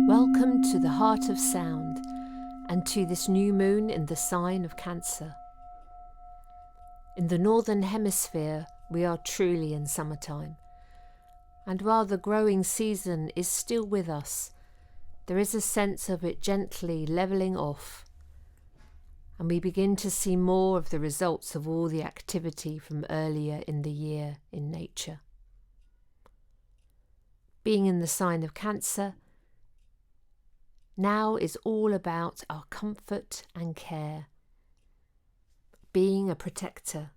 Welcome to the heart of sound and to this new moon in the sign of Cancer. In the Northern Hemisphere, we are truly in summertime. And while the growing season is still with us, there is a sense of it gently levelling off, and we begin to see more of the results of all the activity from earlier in the year in nature. Being in the sign of Cancer, now is all about our comfort and care, being a protector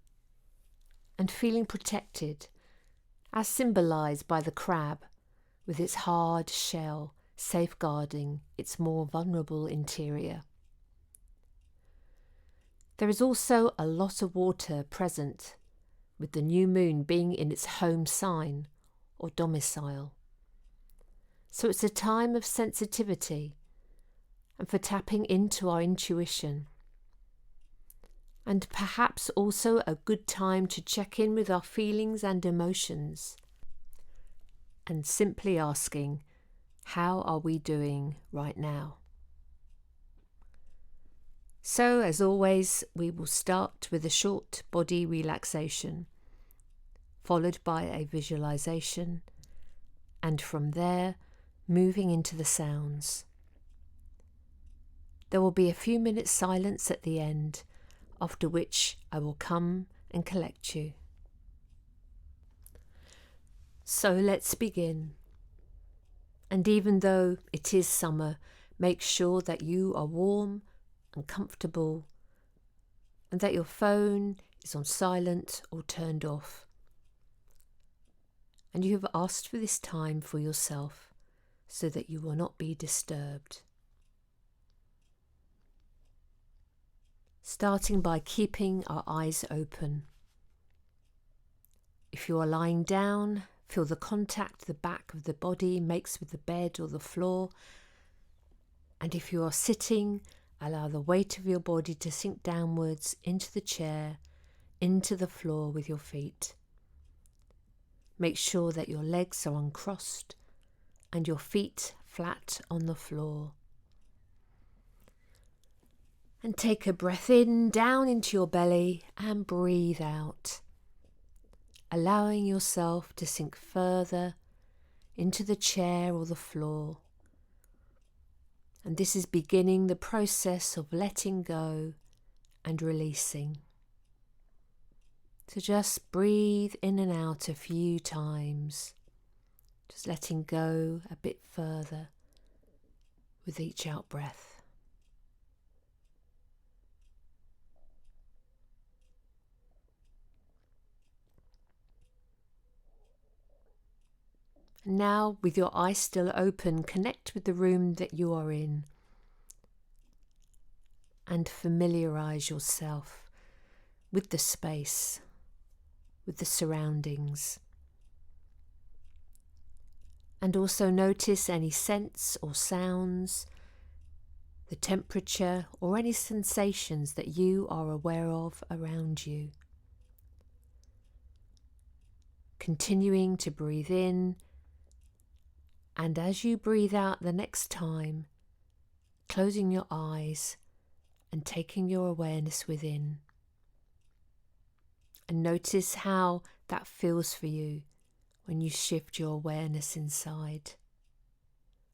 and feeling protected, as symbolised by the crab with its hard shell safeguarding its more vulnerable interior. There is also a lot of water present, with the new moon being in its home sign or domicile. So it's a time of sensitivity and for tapping into our intuition. And perhaps also a good time to check in with our feelings and emotions and simply asking, how are we doing right now? So, as always, we will start with a short body relaxation, followed by a visualisation, and from there, moving into the sounds. There will be a few minutes silence at the end, after which I will come and collect you. So let's begin. And even though it is summer, make sure that you are warm and comfortable and that your phone is on silent or turned off. And you have asked for this time for yourself so that you will not be disturbed. Starting by keeping our eyes open. If you are lying down, feel the contact the back of the body makes with the bed or the floor. And if you are sitting, allow the weight of your body to sink downwards into the chair, into the floor with your feet. Make sure that your legs are uncrossed and your feet flat on the floor. And take a breath in, down into your belly, and breathe out, allowing yourself to sink further into the chair or the floor. And this is beginning the process of letting go and releasing. So just breathe in and out a few times, just letting go a bit further with each out breath. Now, with your eyes still open, connect with the room that you are in and familiarise yourself with the space, with the surroundings. And also notice any scents or sounds, the temperature or any sensations that you are aware of around you. Continuing to breathe in, and as you breathe out the next time, closing your eyes and taking your awareness within. And notice how that feels for you when you shift your awareness inside.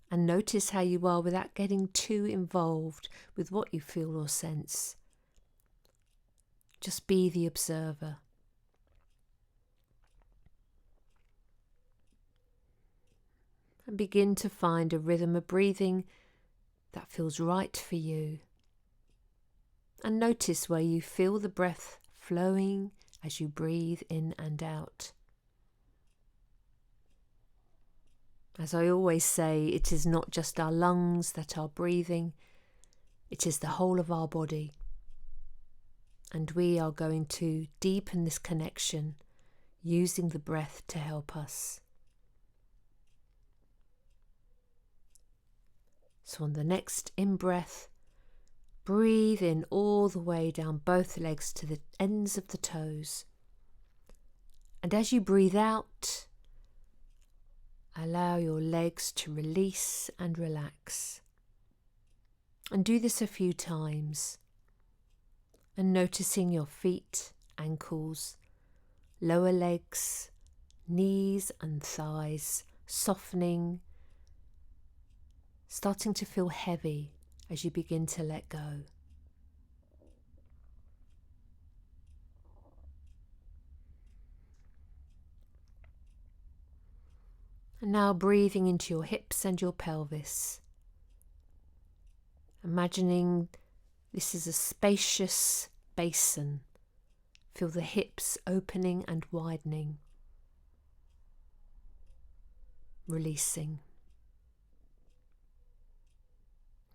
And notice how you are without getting too involved with what you feel or sense. Just be the observer. And begin to find a rhythm of breathing that feels right for you. And notice where you feel the breath flowing as you breathe in and out. As I always say, it is not just our lungs that are breathing, it is the whole of our body. And we are going to deepen this connection using the breath to help us. So on the next in-breath, Breathe in all the way down both legs to the ends of the toes. And as you breathe out, allow your legs to release and relax. And do this a few times. And noticing your feet, ankles, lower legs, knees and thighs softening, starting to feel heavy as you begin to let go. And now breathing into your hips and your pelvis. Imagining this is a spacious basin. Feel the hips opening and widening. Releasing.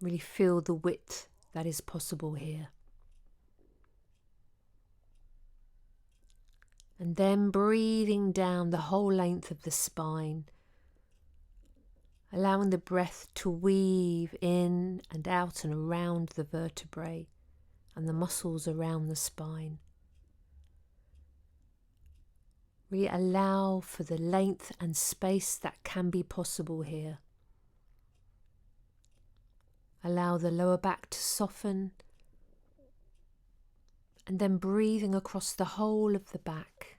Really feel the width that is possible here. And then breathing down the whole length of the spine, allowing the breath to weave in and out and around the vertebrae and the muscles around the spine. Really allow for the length and space that can be possible here. Allow the lower back to soften, and then breathing across the whole of the back.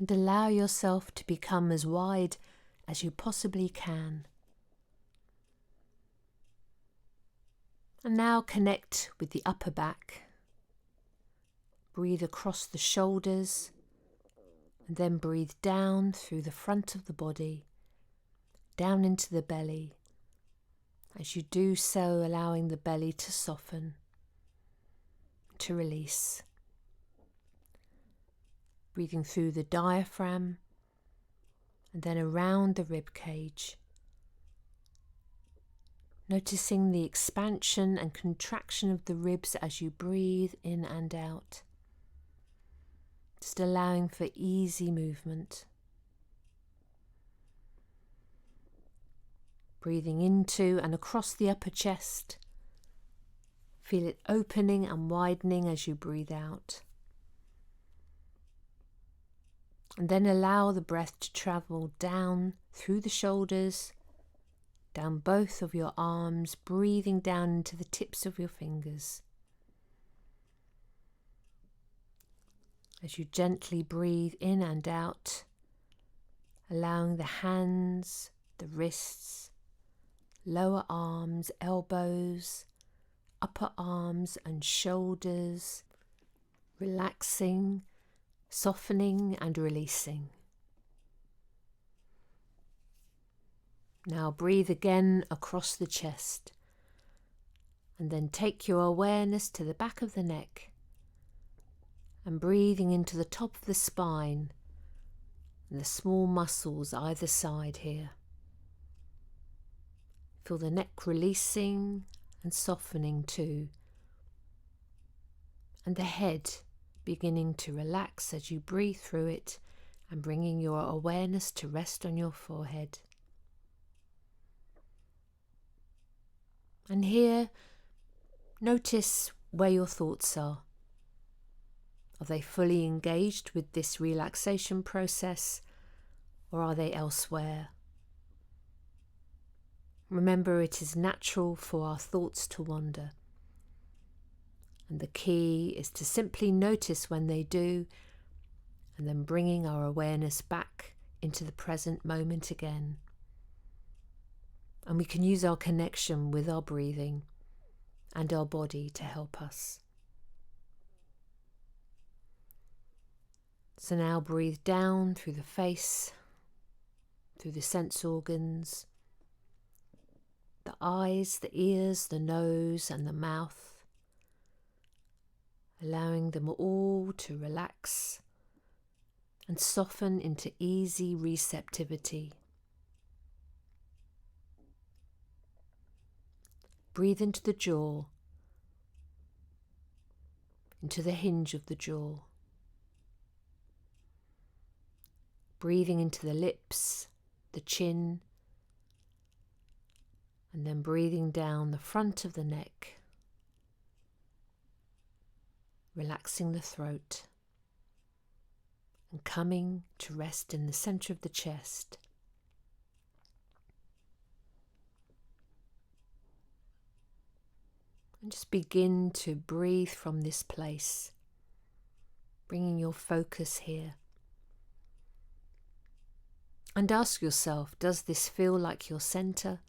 And allow yourself to become as wide as you possibly can. And now connect with the upper back. Breathe across the shoulders, and then breathe down through the front of the body, down into the belly. As you do so, allowing the belly to soften, to release. Breathing through the diaphragm and then around the rib cage. Noticing the expansion and contraction of the ribs as you breathe in and out. Just allowing for easy movement. Breathing into and across the upper chest. Feel it opening and widening as you breathe out. And then allow the breath to travel down through the shoulders, down both of your arms, breathing down into the tips of your fingers. As you gently breathe in and out, allowing the hands, the wrists, lower arms, elbows, upper arms and shoulders, relaxing, softening and releasing. Now breathe again across the chest, and then take your awareness to the back of the neck and breathing into the top of the spine and the small muscles either side here. Feel the neck releasing and softening too, and the head beginning to relax as you breathe through it and bringing your awareness to rest on your forehead. And here, notice where your thoughts are. Are they fully engaged with this relaxation process, or are they elsewhere? Remember, it is natural for our thoughts to wander. And the key is to simply notice when they do, and then bringing our awareness back into the present moment again. And we can use our connection with our breathing and our body to help us. So now breathe down through the face, through the sense organs, the eyes, the ears, the nose and the mouth, allowing them all to relax and soften into easy receptivity. Breathe into the jaw, into the hinge of the jaw. Breathing into the lips, the chin, And then breathing down the front of the neck, relaxing the throat, and coming to rest in the center of the chest. And just begin to breathe from this place, bringing your focus here. And ask yourself, does this feel like your center?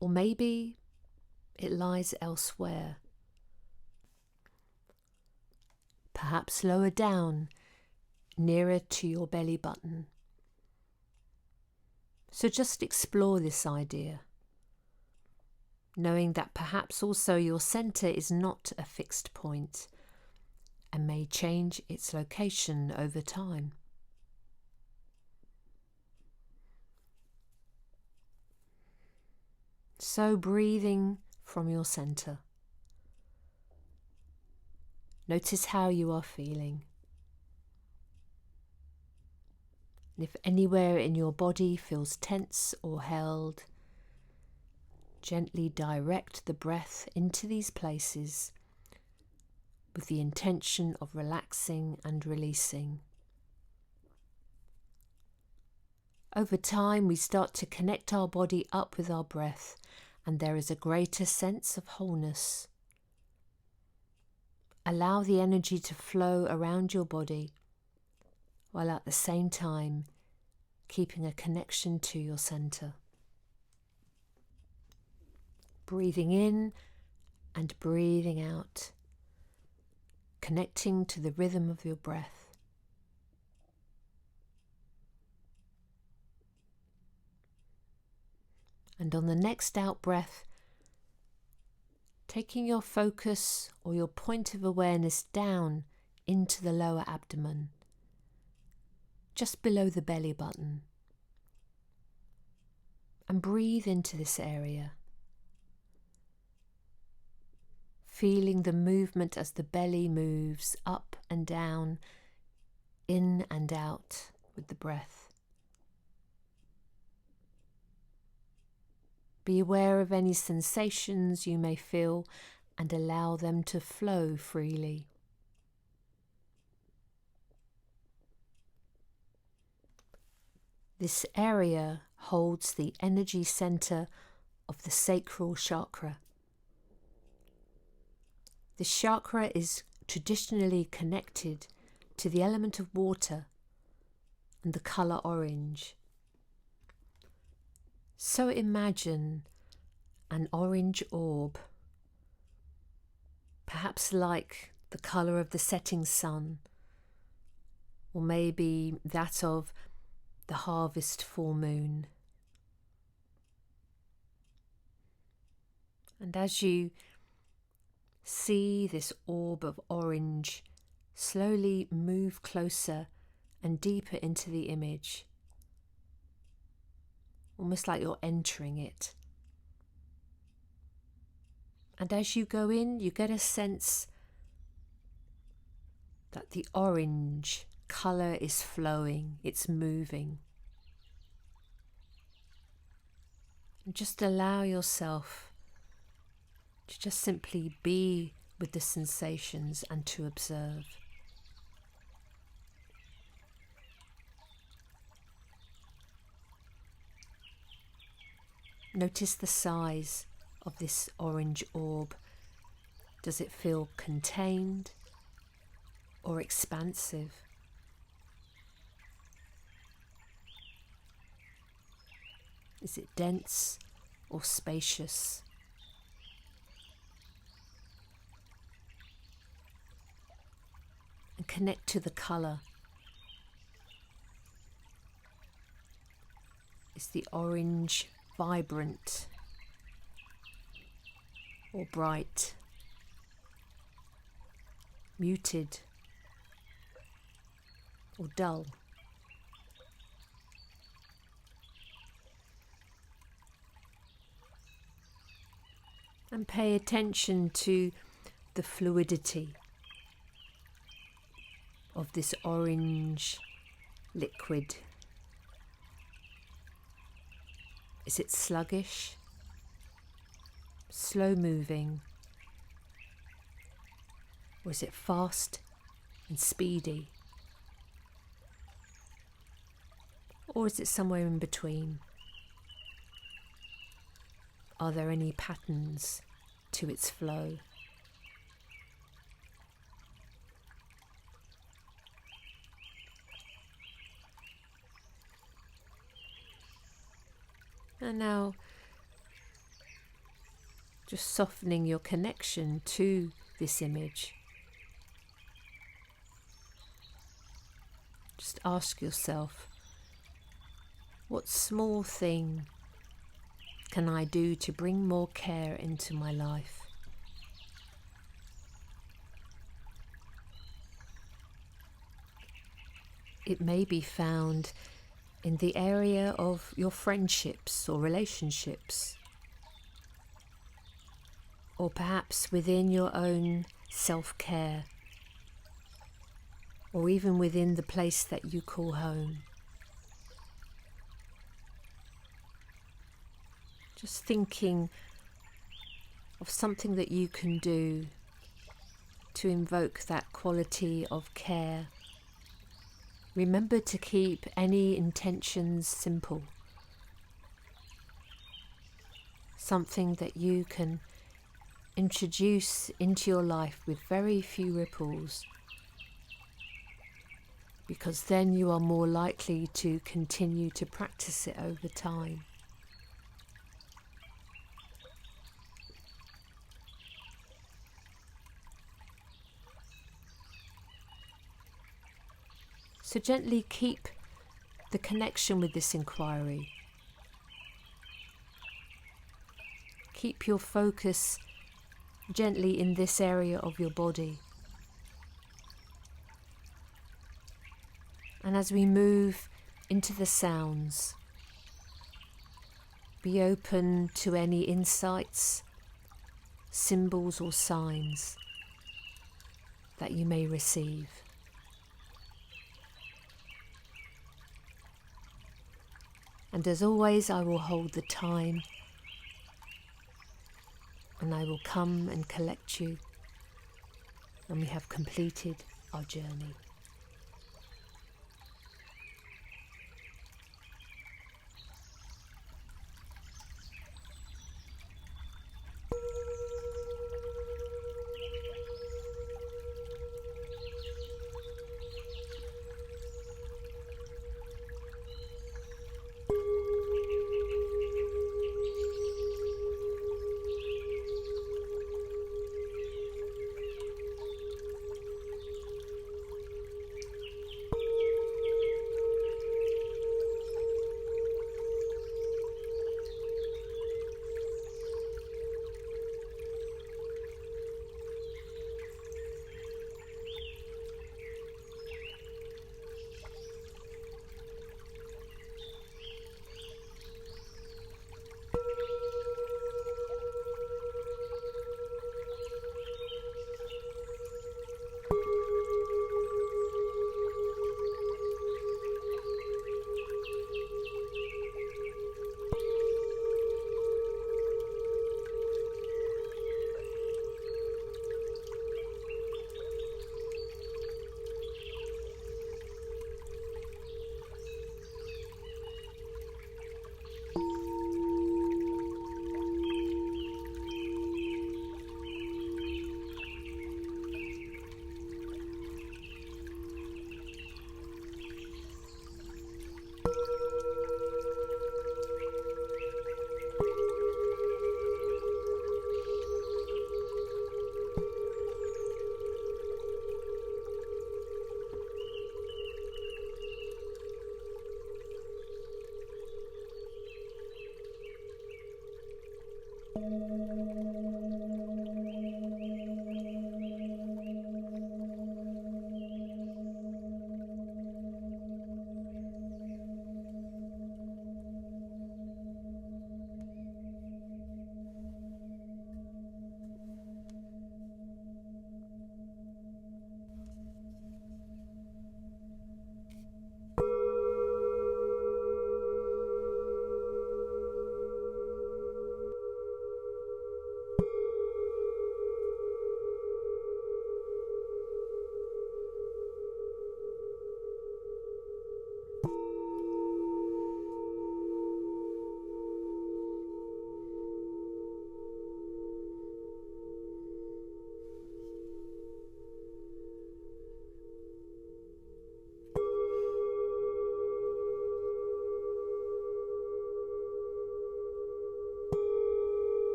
Or maybe it lies elsewhere. Perhaps lower down, nearer to your belly button. So just explore this idea, knowing that perhaps also your center is not a fixed point and may change its location over time. So breathing from your center. Notice how you are feeling. And if anywhere in your body feels tense or held, gently direct the breath into these places with the intention of relaxing and releasing. Over time, we start to connect our body up with our breath, and there is a greater sense of wholeness. Allow the energy to flow around your body, while at the same time keeping a connection to your center. Breathing in and breathing out, connecting to the rhythm of your breath. And on the next out breath, taking your focus or your point of awareness down into the lower abdomen, just below the belly button. And breathe into this area, feeling the movement as the belly moves up and down, in and out with the breath. Be aware of any sensations you may feel and allow them to flow freely. This area holds the energy center of the sacral chakra. This chakra is traditionally connected to the element of water and the color orange. So imagine an orange orb, perhaps like the colour of the setting sun, or maybe that of the harvest full moon. And as you see this orb of orange slowly move closer and deeper into the image, almost like you're entering it. And as you go in, you get a sense that the orange colour is flowing, it's moving. And just allow yourself to just simply be with the sensations and to observe. Notice the size of this orange orb. Does it feel contained or expansive? Is it dense or spacious? And connect to the colour. Is the orange vibrant or bright, muted or dull? And pay attention to the fluidity of this orange liquid. Is it sluggish slow moving? Or is it fast and speedy? Or is it somewhere in between? Are there any patterns to its flow? And now, just softening your connection to this image. Just ask yourself, what small thing can I do to bring more care into my life? It may be found in the area of your friendships or relationships, or perhaps within your own self-care, or even within the place that you call home. Just thinking of something that you can do to invoke that quality of care. Remember to keep any intentions simple. Something that you can introduce into your life with very few ripples, because then you are more likely to continue to practice it over time. So gently keep the connection with this inquiry. Keep your focus gently in this area of your body. And as we move into the sounds, be open to any insights, symbols or signs that you may receive. And as always, I will hold the time, and I will come and collect you when we have completed our journey.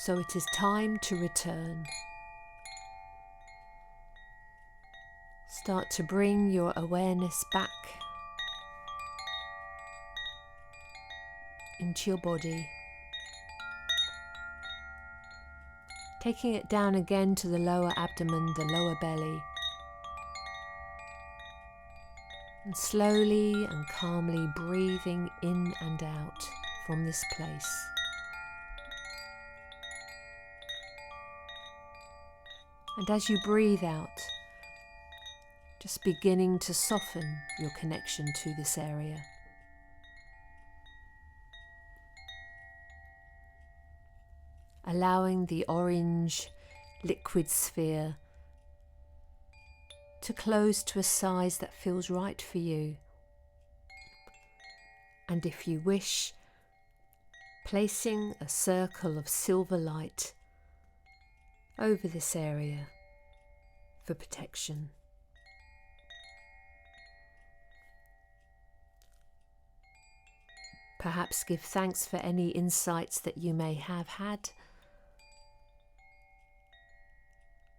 So it is time to return. Start to bring your awareness back into your body, taking it down again to the lower abdomen, the lower belly, and slowly and calmly breathing in and out from this place. And as you breathe out, just beginning to soften your connection to this area. Allowing the orange liquid sphere to close to a size that feels right for you. And if you wish, placing a circle of silver light over this area for protection. Perhaps give thanks for any insights that you may have had.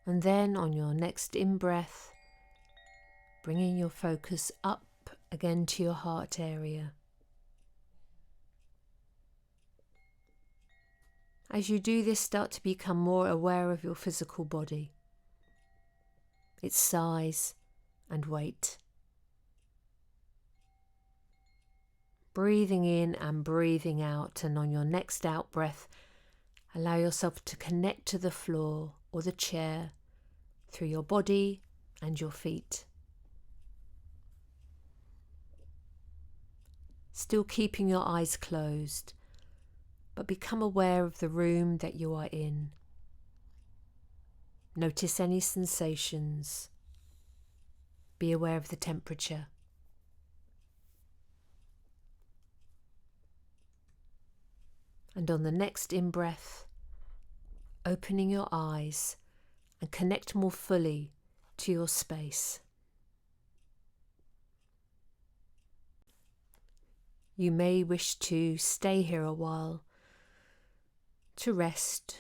And then on your next in-breath, bringing your focus up again to your heart area. As you do this, start to become more aware of your physical body, its size and weight. Breathing in and breathing out, and on your next out breath, allow yourself to connect to the floor or the chair through your body and your feet. Still keeping your eyes closed, but become aware of the room that you are in. Notice any sensations. Be aware of the temperature. And on the next in-breath, opening your eyes and connect more fully to your space. You may wish to stay here a while, to rest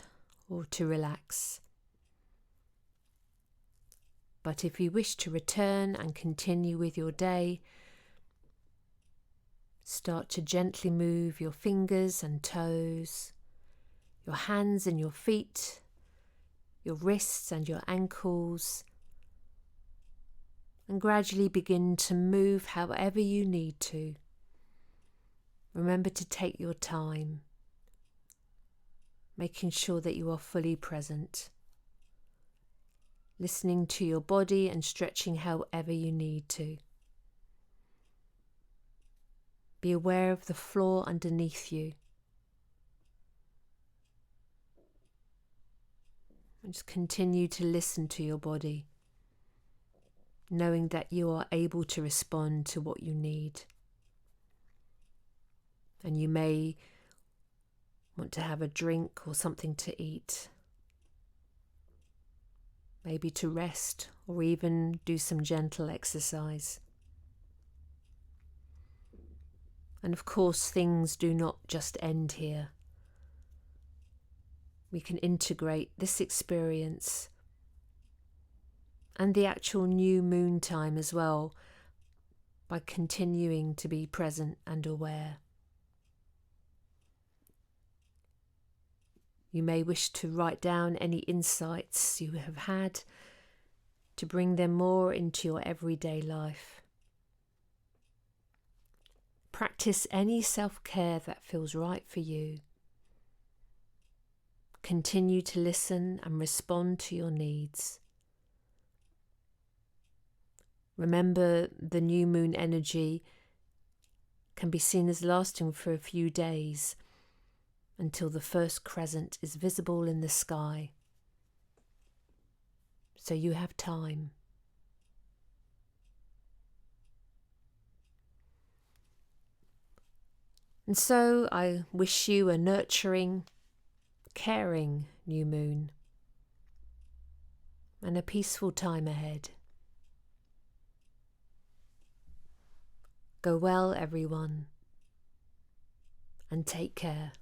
or to relax. But if you wish to return and continue with your day, start to gently move your fingers and toes, your hands and your feet, your wrists and your ankles, and gradually begin to move however you need to. Remember to take your time, making sure that you are fully present, listening to your body and stretching however you need to. Be aware of the floor underneath you. And just continue to listen to your body, knowing that you are able to respond to what you need. And you may want to have a drink or something to eat, maybe to rest or even do some gentle exercise. And of course, things do not just end here. We can integrate this experience and the actual new moon time as well by continuing to be present and aware. You may wish to write down any insights you have had to bring them more into your everyday life. Practice any self-care that feels right for you. Continue to listen and respond to your needs. Remember, the new moon energy can be seen as lasting for a few days until the first crescent is visible in the sky. So you have time. And so I wish you a nurturing, caring new moon and a peaceful time ahead. Go well, everyone, and take care.